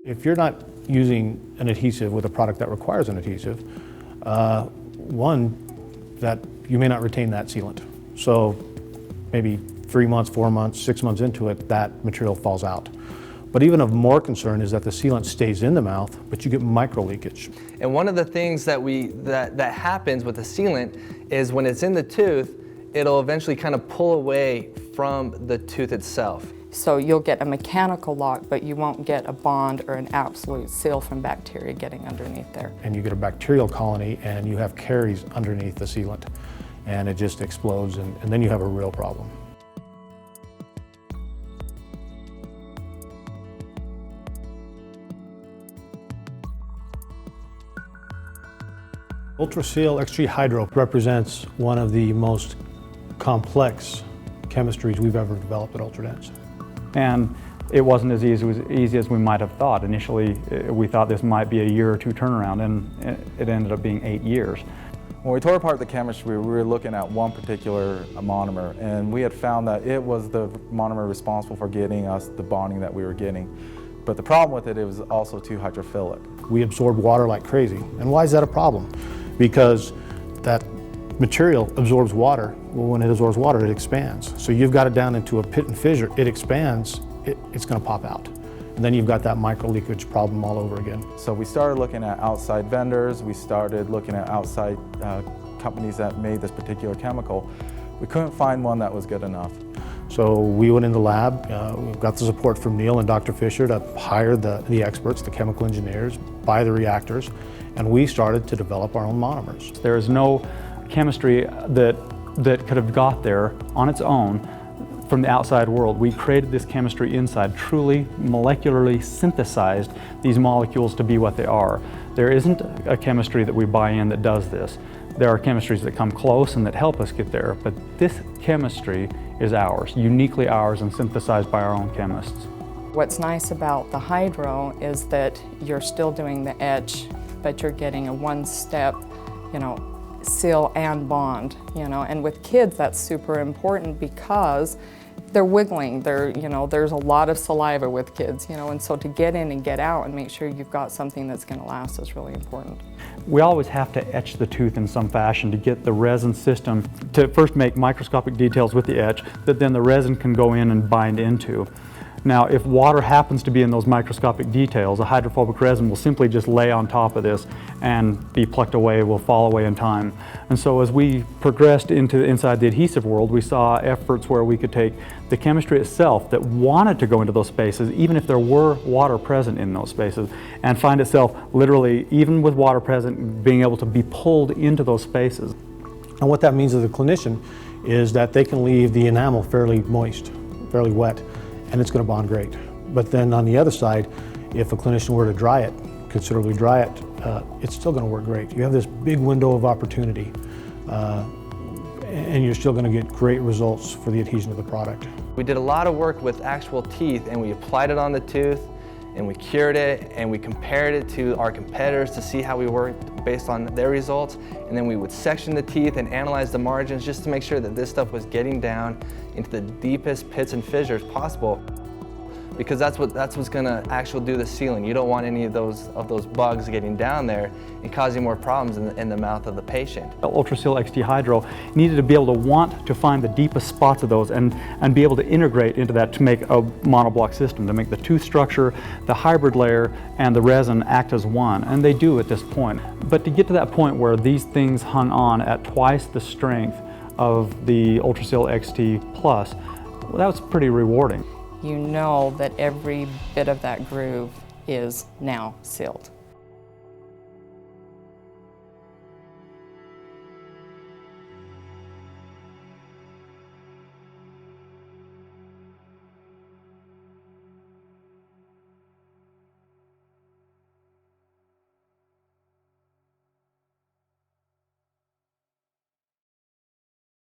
If you're not using an adhesive with a product that requires an adhesive, that you may not retain that sealant. So maybe 3 months, 4 months, 6 months into it, that material falls out. But even of more concern is that the sealant stays in the mouth, but you get micro leakage. And one of the things that happens with the sealant is when it's in the tooth, it'll eventually kind of pull away from the tooth itself. So you'll get a mechanical lock, but you won't get a bond or an absolute seal from bacteria getting underneath there. And you get a bacterial colony and you have caries underneath the sealant and it just explodes and then you have a real problem. Ultraseal XT Hydro represents one of the most complex chemistries we've ever developed at Ultradents. And it wasn't as easy as we might have thought. Initially, we thought this might be a year or two turnaround, and it ended up being 8 years. When we tore apart the chemistry, we were looking at one particular monomer, and we had found that it was the monomer responsible for getting us the bonding that we were getting. But the problem with it, it was also too hydrophilic. We absorb water like crazy. And why is that a problem? Because that material absorbs water. Well, when it absorbs water, it expands. So you've got it down into a pit and fissure, it expands, it's going to pop out. And then you've got that micro leakage problem all over again. So we started looking at outside vendors, we started looking at outside companies that made this particular chemical. We couldn't find one that was good enough. So we went in the lab, we got the support from Neil and Dr. Fisher to hire the experts, the chemical engineers, buy the reactors, and we started to develop our own monomers. There is no chemistry that could have got there on its own from the outside world. We created this chemistry inside, truly molecularly synthesized these molecules to be what they are. There isn't a chemistry that we buy in that does this. There are chemistries that come close and that help us get there, but this chemistry is ours, uniquely ours and synthesized by our own chemists. What's nice about the Hydro is that you're still doing the etch, but you're getting a one-step, seal and bond, and with kids that's super important because they're wiggling, there's a lot of saliva with kids, and so to get in and get out and make sure you've got something that's going to last is really important. We always have to etch the tooth in some fashion to get the resin system to first make microscopic details with the etch that then the resin can go in and bind into. Now, if water happens to be in those microscopic details, a hydrophobic resin will simply just lay on top of this and be plucked away, will fall away in time. And so as we progressed inside the adhesive world, we saw efforts where we could take the chemistry itself that wanted to go into those spaces, even if there were water present in those spaces, and find itself literally, even with water present, being able to be pulled into those spaces. And what that means as a clinician is that they can leave the enamel fairly moist, fairly wet, and it's going to bond great. But then on the other side, if a clinician were to dry it, considerably dry it, it's still going to work great. You have this big window of opportunity, and you're still going to get great results for the adhesion of the product. We did a lot of work with actual teeth, and we applied it on the tooth, and we cured it, and we compared it to our competitors to see how we worked based on their results. And then we would section the teeth and analyze the margins just to make sure that this stuff was getting down into the deepest pits and fissures possible, because that's what's going to actually do the sealing. You don't want any of those bugs getting down there and causing more problems in the mouth of the patient. Ultraseal XT Hydro needed to be able to want to find the deepest spots of those and be able to integrate into that to make a monoblock system, to make the tooth structure, the hybrid layer, and the resin act as one, and they do at this point. But to get to that point where these things hung on at twice the strength of the Ultraseal XT Plus, well, that was pretty rewarding. You know that every bit of that groove is now sealed.